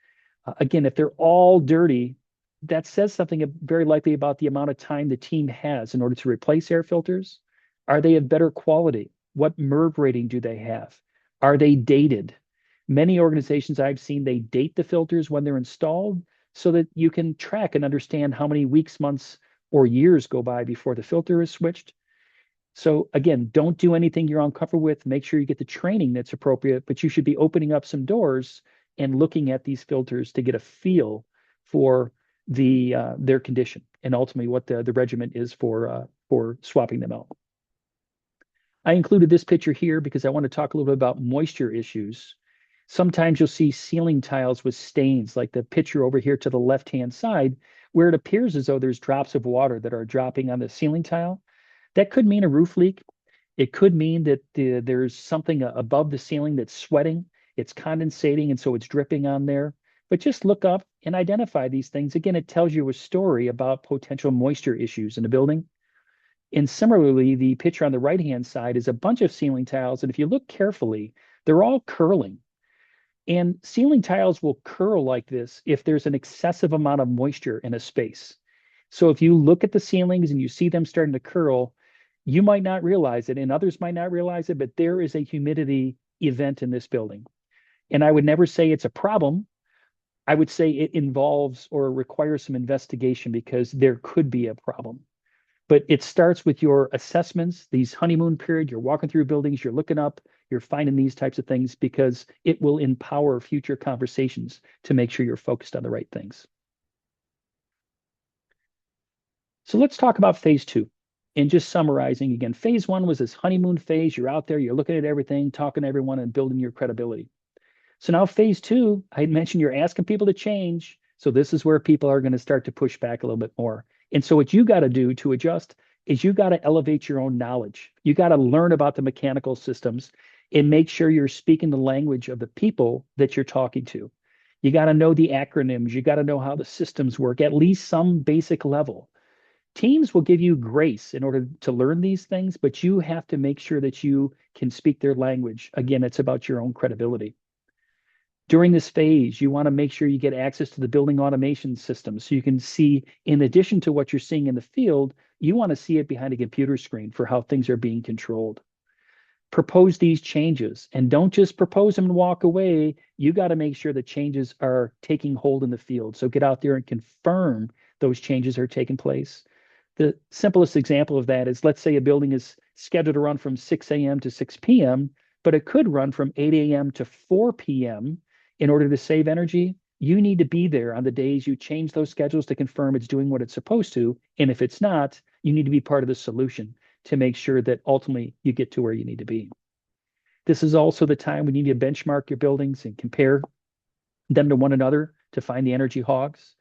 Again, if they're all dirty, that says something very likely about the amount of time the team has in order to replace air filters. Are they of better quality? What MERV rating do they have? Are they dated? Many organizations I've seen, they date the filters when they're installed so that you can track and understand how many weeks, months, or years go by before the filter is switched. So again, don't do anything you're uncomfortable with. Make sure you get the training that's appropriate, but you should be opening up some doors and looking at these filters to get a feel for their condition and ultimately what the regimen is for swapping them out. I included this picture here because I want to talk a little bit about moisture issues. Sometimes you'll see ceiling tiles with stains, like the picture over here to the left-hand side, where it appears as though there's drops of water that are dropping on the ceiling tile. That could mean a roof leak. It could mean that there's something above the ceiling that's sweating. It's condensating, and so it's dripping on there. But just look up and identify these things. Again, it tells you a story about potential moisture issues in the building. And similarly, the picture on the right-hand side is a bunch of ceiling tiles. And if you look carefully, they're all curling. And ceiling tiles will curl like this if there's an excessive amount of moisture in a space. So if you look at the ceilings and you see them starting to curl, you might not realize it, and others might not realize it, but there is a humidity event in this building. And I would never say it's a problem. I would say it involves or requires some investigation because there could be a problem. But it starts with your assessments, these honeymoon period, you're walking through buildings, you're looking up, you're finding these types of things because it will empower future conversations to make sure you're focused on the right things. So let's talk about phase two. And just summarizing again, phase one was this honeymoon phase. You're out there, you're looking at everything, talking to everyone, and building your credibility. So now phase two, I mentioned you're asking people to change. So this is where people are going to start to push back a little bit more. And so what you got to do to adjust is you got to elevate your own knowledge. You got to learn about the mechanical systems and make sure you're speaking the language of the people that you're talking to. You got to know the acronyms. You got to know how the systems work, at least some basic level. Teams will give you grace in order to learn these things, but you have to make sure that you can speak their language. Again, it's about your own credibility. During this phase, you want to make sure you get access to the building automation system so you can see, in addition to what you're seeing in the field, you want to see it behind a computer screen for how things are being controlled. Propose these changes and don't just propose them and walk away. You got to make sure the changes are taking hold in the field. So get out there and confirm those changes are taking place. The simplest example of that is, let's say a building is scheduled to run from 6 a.m. to 6 p.m., but it could run from 8 a.m. to 4 p.m. In order to save energy. You need to be there on the days you change those schedules to confirm it's doing what it's supposed to. And if it's not, you need to be part of the solution to make sure that ultimately you get to where you need to be. This is also the time when you need to benchmark your buildings and compare them to one another to find the energy hogs.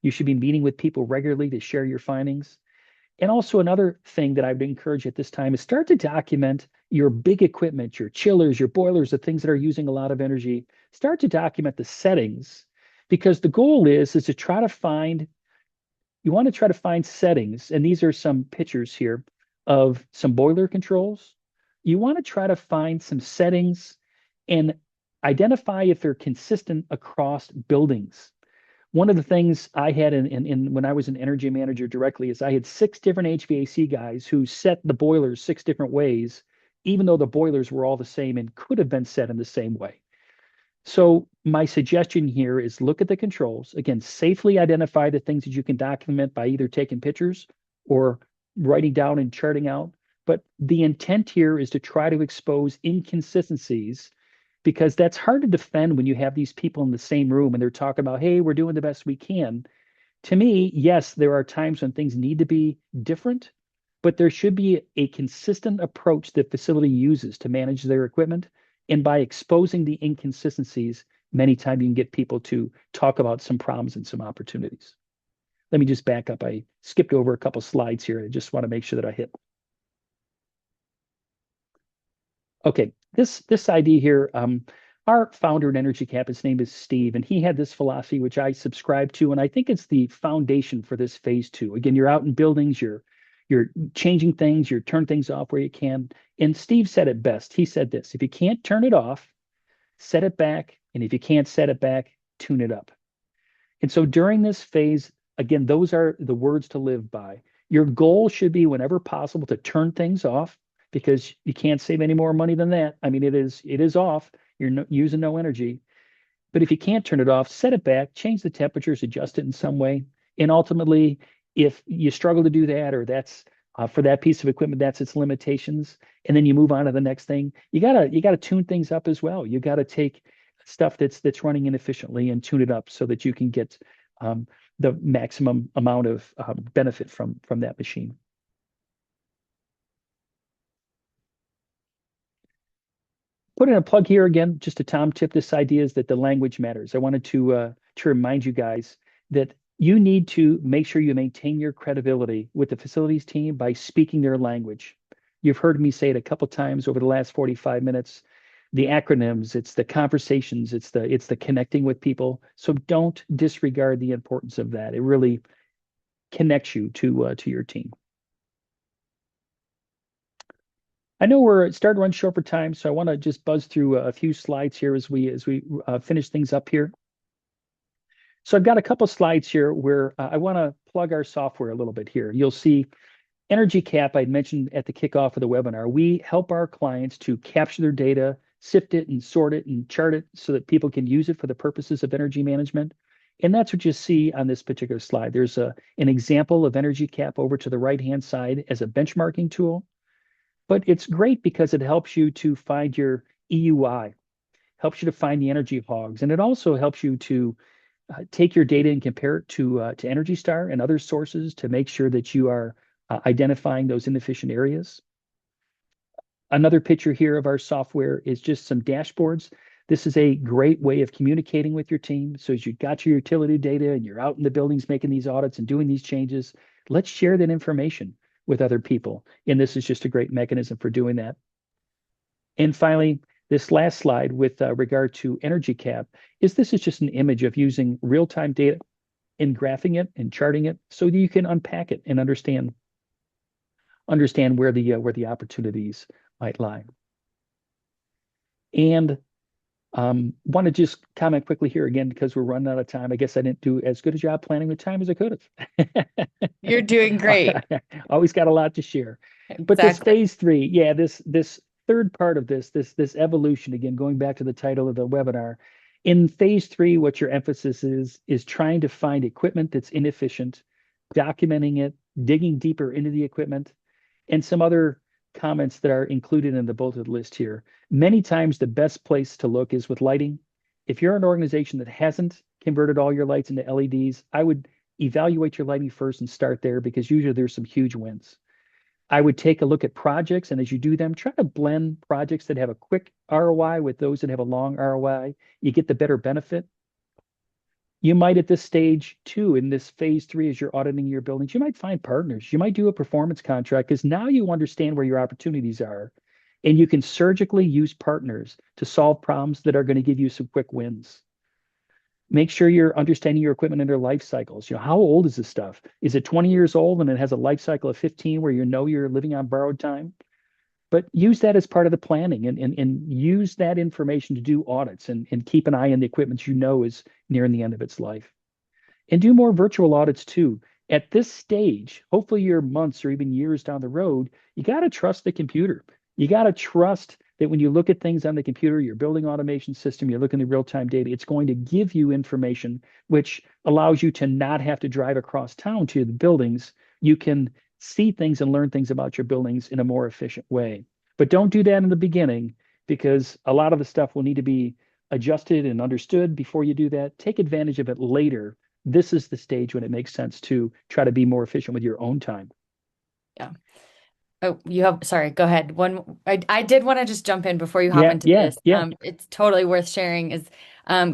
You should be meeting with people regularly to share your findings. And also another thing that I would encourage at this time is start to document your big equipment, your chillers, your boilers, the things that are using a lot of energy. Start to document the settings, because the goal is to try to find, you want to try to find settings. And these are some pictures here of some boiler controls. You want to try to find some settings and identify if they're consistent across buildings. One of the things I had in when I was an energy manager directly is I had 6 different HVAC guys who set the boilers 6 different ways, even though the boilers were all the same and could have been set in the same way. So my suggestion here is look at the controls. Again, safely identify the things that you can document by either taking pictures or writing down and charting out. But the intent here is to try to expose inconsistencies, because that's hard to defend when you have these people in the same room and they're talking about, hey, we're doing the best we can. To me, yes, there are times when things need to be different, but there should be a consistent approach the facility uses to manage their equipment. And by exposing the inconsistencies, many times you can get people to talk about some problems and some opportunities. Let me just back up. I skipped over a couple slides here. I just want to make sure that I hit. Okay, this idea here, our founder at Energy Cap, his name is Steve, and he had this philosophy which I subscribe to, and I think it's the foundation for this phase two. Again, you're out in buildings, you're changing things, you're turning things off where you can. And Steve said it best. He said this: if you can't turn it off, set it back, and if you can't set it back, tune it up. And so during this phase, again, those are the words to live by. Your goal should be, whenever possible, to turn things off because you can't save any more money than that. I mean, it is off. You're using no energy. But if you can't turn it off, set it back, change the temperatures, adjust it in some way. And ultimately, if you struggle to do that, or that's for that piece of equipment, that's its limitations, and then you move on to the next thing, you gotta tune things up as well. You gotta take stuff that's running inefficiently and tune it up so that you can get um, the maximum amount of benefit from that machine. Put in a plug here again, just a Tom tip. This idea is that the language matters. I wanted to remind you guys that you need to make sure you maintain your credibility with the facilities team by speaking their language. You've heard me say it a couple times over the last 45 minutes. The acronyms, it's the conversations, it's the connecting with people. So don't disregard the importance of that. It really connects you to your team. I know we're starting to run short for time, so I want to just buzz through a few slides here as we finish things up here. So I've got a couple slides here where I want to plug our software a little bit here. You'll see Energy Cap, I'd mentioned at the kickoff of the webinar. We help our clients to capture their data, sift it and sort it and chart it so that people can use it for the purposes of energy management. And that's what you see on this particular slide. There's an example of Energy Cap over to the right-hand side as a benchmarking tool. But it's great because it helps you to find your EUI, helps you to find the energy hogs, and it also helps you to take your data and compare it to Energy Star and other sources to make sure that you are identifying those inefficient areas. Another picture here of our software is just some dashboards. This is a great way of communicating with your team. So as you got your utility data and you're out in the buildings making these audits and doing these changes, let's share that information with other people. And this is just a great mechanism for doing that. And finally, this last slide with regard to Energy Cap this is just an image of using real-time data and graphing it and charting it so that you can unpack it and understand where the opportunities might lie. And want to just comment quickly here again because we're running out of time. I guess I didn't do as good a job planning the time as I could have. You're doing great. Always got a lot to share. But this Exactly. phase three, yeah, this third part of this evolution, again, going back to the title of the webinar, in phase three, what your emphasis is trying to find equipment that's inefficient, documenting it, digging deeper into the equipment, and some other comments that are included in the bulleted list here. Many times the best place to look is with lighting. If you're an organization that hasn't converted all your lights into LEDs, I would evaluate your lighting first and start there because usually there's some huge wins. I would take a look at projects, and as you do them, try to blend projects that have a quick ROI with those that have a long ROI. You get the better benefit. You might at this stage too, in this phase three, as you're auditing your buildings, you might find partners. You might do a performance contract because now you understand where your opportunities are. And you can surgically use partners to solve problems that are going to give you some quick wins. Make sure you're understanding your equipment and their life cycles. How old is this stuff? Is it 20 years old and it has a life cycle of 15 where you're living on borrowed time? But use that as part of the planning and use that information to do audits and keep an eye on the equipment is nearing the end of its life. And do more virtual audits too. At this stage, hopefully you're months or even years down the road, you got to trust the computer. You got to trust that when you look at things on the computer, your building automation system, you're looking at real-time data, it's going to give you information which allows you to not have to drive across town to the buildings. You can see things and learn things about your buildings in a more efficient way. But don't do that in the beginning because a lot of the stuff will need to be adjusted and understood before you do that. Take advantage of it later this is the stage when it makes sense to try to be more efficient with your own time. Yeah. Oh, you have, sorry, go ahead. I did want to just jump in before you hop Yeah, into yeah, this. yeah. It's totally worth sharing is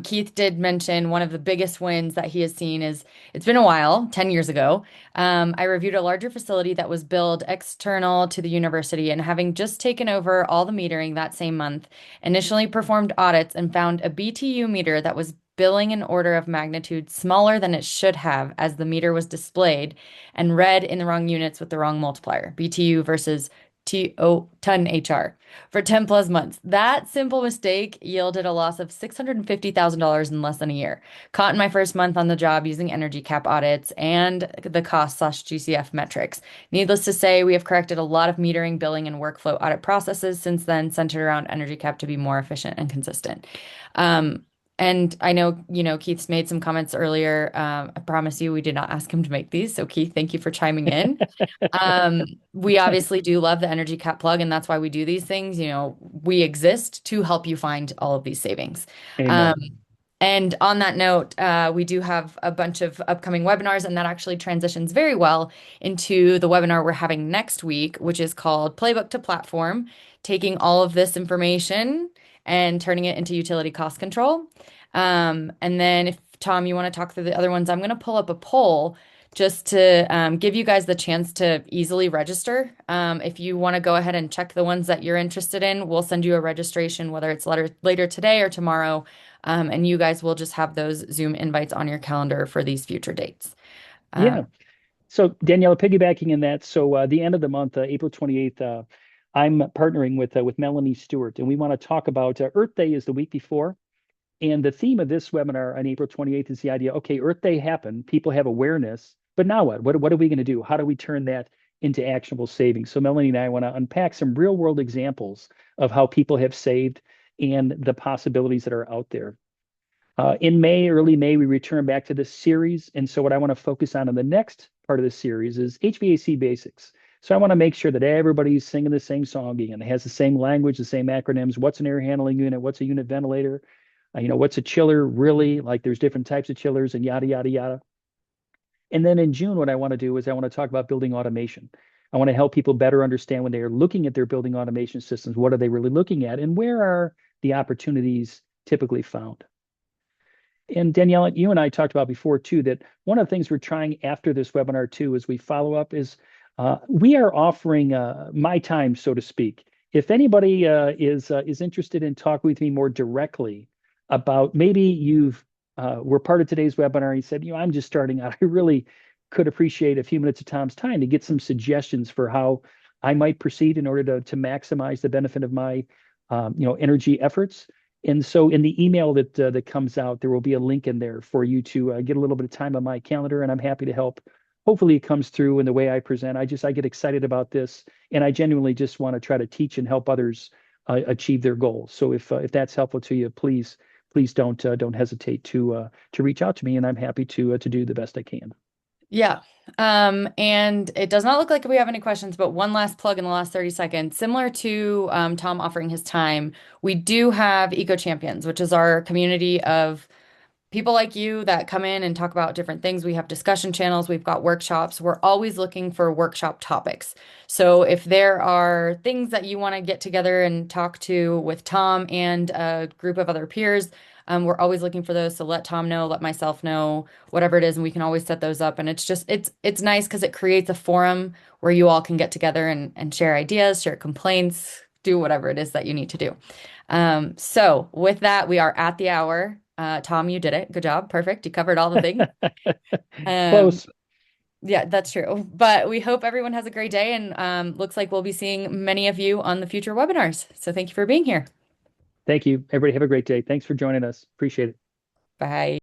Keith did mention one of the biggest wins that he has seen is it's been a while, 10 years ago. I reviewed a larger facility that was built external to the university and having just taken over all the metering that same month, initially performed audits and found a BTU meter that was billing an order of magnitude smaller than it should have as the meter was displayed and read in the wrong units with the wrong multiplier, BTU versus ton HR for 10 plus months. That simple mistake yielded a loss of $650,000 in less than a year. Caught in my first month on the job using energy cap audits and the cost/GCF metrics. Needless to say, we have corrected a lot of metering, billing, and workflow audit processes since then, centered around energy cap to be more efficient and consistent. Um, and I know, Keith's made some comments earlier. I promise you, we did not ask him to make these. So, Keith, thank you for chiming in. We obviously do love the energy cap plug, and that's why we do these things. We exist to help you find all of these savings. Um, Amen. and on that note, we do have a bunch of upcoming webinars, and that actually transitions very well into the webinar we're having next week, which is called Playbook to Platform, taking all of this information and turning it into utility cost control. And then if Tom, you want to talk through the other ones, I'm going to pull up a poll just to give you guys the chance to easily register. If you want to go ahead and check the ones that you're interested in, we'll send you a registration, whether it's later today or tomorrow. And you guys will just have those Zoom invites on your calendar for these future dates. Yeah. So Daniela, piggybacking in that, so the end of the month, April 28th, I'm partnering with Melanie Stewart, and we want to talk about Earth Day is the week before. And the theme of this webinar on April 28th is the idea, okay, Earth Day happened, people have awareness, but now what? What are we going to do? How do we turn that into actionable savings? So Melanie and I want to unpack some real world examples of how people have saved and the possibilities that are out there. In May, early May, we return back to this series. And so what I want to focus on in the next part of the series is HVAC basics. So I want to make sure that everybody's singing the same song and has the same language, the same acronyms. What's an air handling unit? What's a unit ventilator? What's a chiller really? Like there's different types of chillers and yada, yada, yada. And then in June, what I want to do is I want to talk about building automation. I want to help people better understand when they are looking at their building automation systems, what are they really looking at and where are the opportunities typically found? And Danielle, you and I talked about before too, that one of the things we're trying after this webinar too, as we follow up is we are offering my time, so to speak. If anybody is interested in talking with me more directly about maybe you've were part of today's webinar and you said, I'm just starting out. I really could appreciate a few minutes of Tom's time to get some suggestions for how I might proceed in order to maximize the benefit of my energy efforts. And so in the email that comes out, there will be a link in there for you to get a little bit of time on my calendar, and I'm happy to help. Hopefully it comes through in the way I present. I get excited about this, and I genuinely just want to try to teach and help others achieve their goals. So if that's helpful to you, please don't hesitate to reach out to me, and I'm happy to do the best I can. Yeah. And it does not look like we have any questions, but one last plug in the last 30 seconds. Similar to Tom offering his time, we do have Eco Champions, which is our community of people like you that come in and talk about different things. We have discussion channels, we've got workshops. We're always looking for workshop topics. So if there are things that you want to get together and talk to with Tom and a group of other peers, we're always looking for those. So let Tom know, let myself know, whatever it is, and we can always set those up. And it's nice because it creates a forum where you all can get together and share ideas, share complaints, do whatever it is that you need to do. So with that, we are at the hour. Tom, you did it. Good job. Perfect. You covered all the things. Um, Close. yeah, that's true. But we hope everyone has a great day and looks like we'll be seeing many of you on the future webinars. So thank you for being here. Thank you. Everybody have a great day. Thanks for joining us. Appreciate it. Bye.